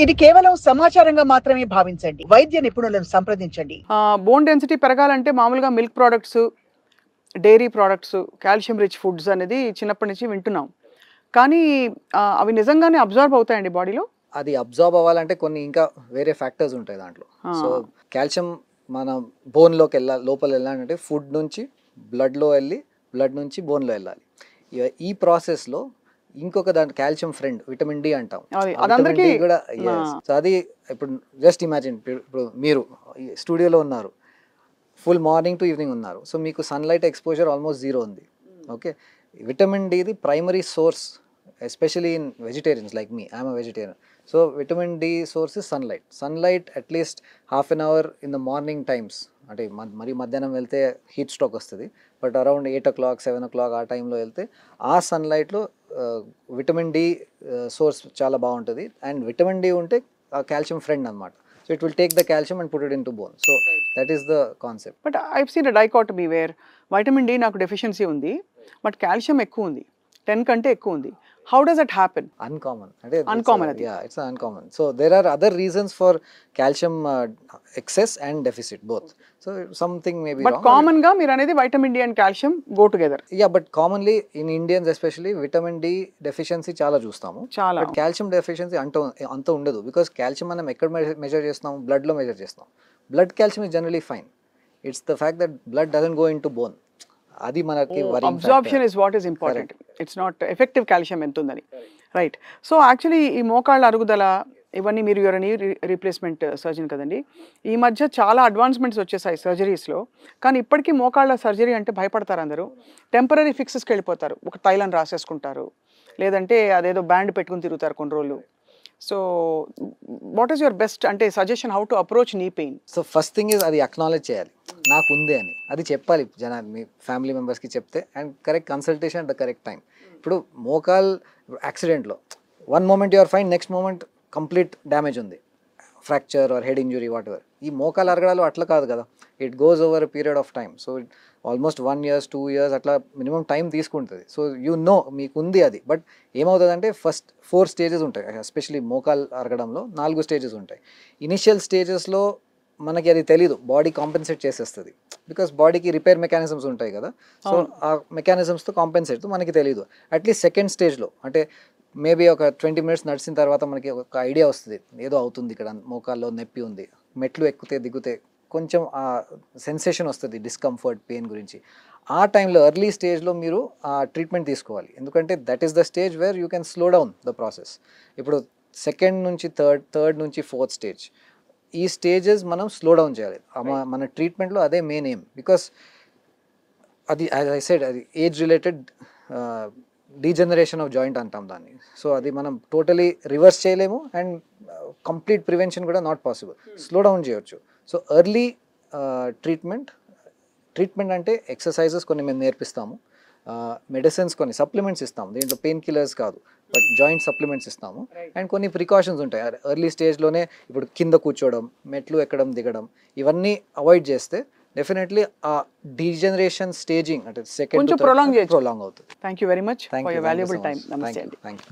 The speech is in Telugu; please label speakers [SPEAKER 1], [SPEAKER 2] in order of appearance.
[SPEAKER 1] ఇది కేవలం సమాచారంగా మాత్రమే భావించండి. వైద్య నిపుణులను సంప్రదించండి.
[SPEAKER 2] బోన్ డెన్సిటీ పెరగాలంటే మామూలుగా milk products, dairy products, calcium rich foods అనేది చిన్నప్పటి నుంచి వింటున్నాం. కానీ అవి నిజంగానే అబ్జార్బ్ అవుతాయండి బాడీలో?
[SPEAKER 3] అది అబ్జార్బ్ అవ్వాలంటే కొన్ని ఇంకా వేరే ఫ్యాక్టర్స్ ఉంటాయి దాంట్లో. సో కాల్షియం మన బోన్లోకి లోపల వెళ్ళాలంటే ఫుడ్ నుంచి బ్లడ్లో వెళ్ళి బ్లడ్ నుంచి బోన్లో వెళ్ళాలి. ఈ ప్రాసెస్లో ఇంకొక దాని కాల్షియం ఫ్రెండ్ విటమిన్ డి అంటాం. విటమిన్ డి కూడా సో అది ఇప్పుడు జస్ట్ ఇమాజిన్, ఇప్పుడు మీరు స్టూడియోలో ఉన్నారు, ఫుల్ మార్నింగ్ టు ఈవినింగ్ ఉన్నారు, సో మీకు సన్లైట్ ఎక్స్పోజర్ ఆల్మోస్ట్ జీరో ఉంది. ఓకే, విటమిన్ డిది primary source especially in vegetarians like me, I'm a vegetarian. So vitamin D source is sunlight at least half an hour in the morning times. అంటే మరి మధ్యాహ్నం వెళ్తే హీట్ స్ట్రోక్ వస్తుంది, బట్ అరౌండ్ 8 o'clock 7 o'clock ఆ టైంలో వెళ్తే ఆ సన్లైట్లో విటమిన్ డి సోర్స్ చాలా బాగుంటుంది. అండ్ విటమిన్ డి ఉంటే కాల్షియం ఫ్రెండ్ అనమాట. So it will take the calcium and put it into bone. So that is the concept.
[SPEAKER 2] But I've seen a dichotomy where vitamin D నాకు డెఫిషియన్సీ ఉంది, బట్ కాల్షియం ఎక్కువ ఉంది, 10 కంటే ఎక్కువ ఉంది. How does it happen?
[SPEAKER 3] Uncommon.
[SPEAKER 2] Uncommon.
[SPEAKER 3] Yeah, it's uncommon. So there are other reasons for calcium excess and deficit both. So something may be
[SPEAKER 2] but
[SPEAKER 3] wrong.
[SPEAKER 2] But common ga meer anedi vitamin D and calcium go together.
[SPEAKER 3] Yeah, but commonly in Indians especially vitamin D deficiency చాలా చూస్తాము.
[SPEAKER 2] చాలా.
[SPEAKER 3] But calcium deficiency అంత ఉండదు, because calcium మనం ఎక్కడ మెజర్ చేస్తాం? బ్లడ్ లో మెజర్ చేస్తాం. Blood calcium is generally fine. It's the fact that blood doesn't go into bone. అది మనకి
[SPEAKER 2] absorption is what is important. It's not effective calcium ఎంత ఉందని, రైట్? సో యాక్చువల్లీ ఈ మోకాళ్ళ అరుగుదల ఇవన్నీ, మీరు యూఆర్ నీ రీప్లేస్మెంట్ సర్జన్ కదండి, ఈ మధ్య చాలా అడ్వాన్స్మెంట్స్ వచ్చేసాయి సర్జరీస్లో. కానీ ఇప్పటికీ మోకాళ్ళ సర్జరీ అంటే భయపడతారు అందరూ. టెంపరీ ఫిక్సెస్కి వెళ్ళిపోతారు, ఒక తైలం రాసేసుకుంటారు, లేదంటే అదేదో బ్యాండ్ పెట్టుకుని తిరుగుతారు కొన్ని రోజులు. So what is your best అంటే suggestion how to approach knee pain?
[SPEAKER 3] So first thing is అది అక్నాలెడ్జ్ చేయాలి, నాకు ఉంది అని. అది చెప్పాలి జనాన్ని, మీ ఫ్యామిలీ మెంబర్స్కి చెప్తే, and correct consultation at the correct time. ఇప్పుడు మోకాల్ యాక్సిడెంట్లో one moment you're fine, next moment complete damage ఉంది, fracture or head injury whatever. ఈ మోకాలు అరగడాలు అట్లా కాదు కదా, it goes over period of time. So almost 1 year 2 years అట్లా మినిమం టైం తీసుకుంటుంది. సో యూ నో మీకు ఉంది అది. బట్ ఏమవుతుందంటే ఫస్ట్ 4 stages ఉంటాయి, ఎస్పెషలీ మోకాలు అరగడంలో 4 stages ఉంటాయి. ఇనిషియల్ స్టేజెస్లో మనకి అది తెలీదు, బాడీ కాంపెన్సేట్ చేసేస్తుంది, బికాస్ బాడీకి రిపేర్ మెకానిజమ్స్ ఉంటాయి కదా. సో ఆ మెకానిజమ్స్తో కాంపెన్సేట్ మనకి తెలీదు. అట్లీస్ట్ సెకండ్ స్టేజ్లో అంటే మేబీ ఒక 20 minutes నడిచిన తర్వాత మనకి ఒక ఐడియా వస్తుంది, ఏదో అవుతుంది ఇక్కడ, మోకాల్లో నొప్పి ఉంది, మెట్లు ఎక్కితే దిగితే కొంచెం ఆ సెన్సేషన్ వస్తుంది, డిస్కంఫర్ట్, పెయిన్ గురించి. ఆ టైంలో ఎర్లీ స్టేజ్లో మీరు ఆ ట్రీట్మెంట్ తీసుకోవాలి, ఎందుకంటే that is the stage where you can slow down the process. ఇప్పుడు సెకండ్ నుంచి థర్డ్ నుంచి 4th stage, ఈ స్టేజెస్ మనం స్లో డౌన్ చేయాలి. మన ట్రీట్మెంట్లో అదే మెయిన్ ఎయిమ్, బికాస్ అది యాజ్ ఐ సెడ్ అది age related degeneration of joint అంటాం దాన్ని. సో అది మనం టోటలీ రివర్స్ చేయలేము, అండ్ కంప్లీట్ ప్రివెన్షన్ కూడా నాట్ పాసిబుల్. స్లో డౌన్ చేయొచ్చు. సో ఎర్లీ ట్రీట్మెంట్ అంటే ఎక్సర్సైజెస్ కొన్ని మేము నేర్పిస్తాము, మెడిసిన్స్ కొన్ని, సప్లిమెంట్స్ ఇస్తాము, దీంట్లో పెయిన్ కిల్లర్స్ కాదు, బట్ జాయింట్ సప్లిమెంట్స్ ఇస్తాము. అండ్ కొన్ని ప్రికాషన్స్ ఉంటాయి ఎర్లీ స్టేజ్లోనే. ఇప్పుడు కింద కూర్చోవడం, మెట్లు ఎక్కడం దిగడం, ఇవన్నీ అవాయిడ్ చేస్తే డెఫినెట్లీ ఆ డీజనరేషన్ స్టేజింగ్ అంటే సెకండ్
[SPEAKER 2] prolong
[SPEAKER 3] అవుతుంది.
[SPEAKER 2] Thank you very much for your valuable time. నమస్తే అండి.
[SPEAKER 3] Thank you.